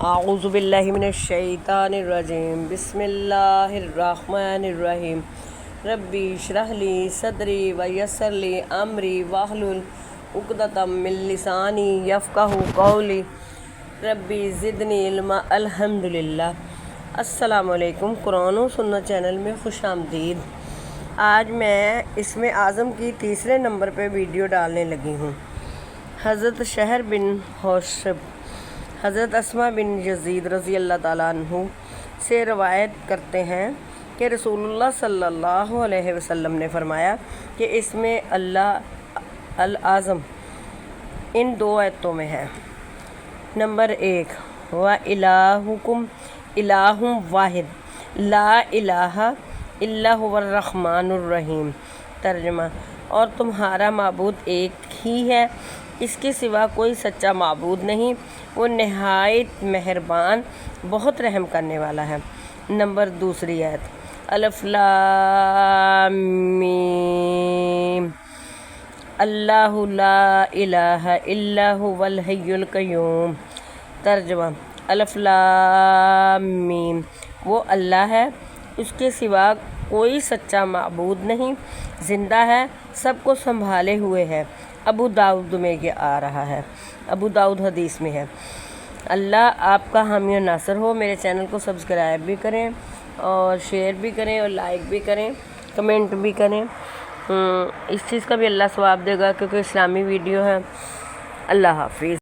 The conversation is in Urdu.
اعوذ باللہ من الشیطان الرجیم بسم اللہ الرحمن الرحیم ربی اشرح لی صدری ویسر لی امری واحلل عقدۃ من لسانی یفقہوا قولی ربی زدنی علما۔ الحمدللہ۔ السلام علیکم۔ قرآن و سنت چینل میں خوش آمدید۔ آج میں اسم اعظم کی تیسرے نمبر پہ ویڈیو ڈالنے لگی ہوں۔ حضرت شہر بن حوشب حضرت اسماء بن یزید رضی اللہ تعالیٰ عنہ سے روایت کرتے ہیں کہ رسول اللہ صلی اللہ علیہ وسلم نے فرمایا کہ اسم اللہ الاعظم ان دو آیتوں میں ہے۔ نمبر 1، وَإِلَٰهُكُمْ إِلَٰهٌ وَاحِدٌ لَا إِلَٰهَ إِلَّا هُوَ الرَّحْمَٰنُ الرَّحِيمُ۔ ترجمہ: اور تمہارا معبود ایک ہی ہے، اس کے سوا کوئی سچا معبود نہیں، وہ نہایت مہربان بہت رحم کرنے والا ہے۔ نمبر 2 آیت، الف لام میم اللہ لا الہ الا هو الحی القیوم۔ ترجمہ: الف لام میم، وہ اللہ ہے، اس کے سوا کوئی سچا معبود نہیں، زندہ ہے، سب کو سنبھالے ہوئے ہے۔ ابو داؤد میں یہ آ رہا ہے، ابو داؤد حدیث میں ہے۔ اللہ آپ کا حامی و ناصر ہو۔ میرے چینل کو سبسکرائب بھی کریں اور شیئر بھی کریں اور لائک بھی کریں، کمنٹ بھی کریں۔ اس چیز کا بھی اللہ ثواب دے گا کیونکہ اسلامی ویڈیو ہے۔ اللہ حافظ۔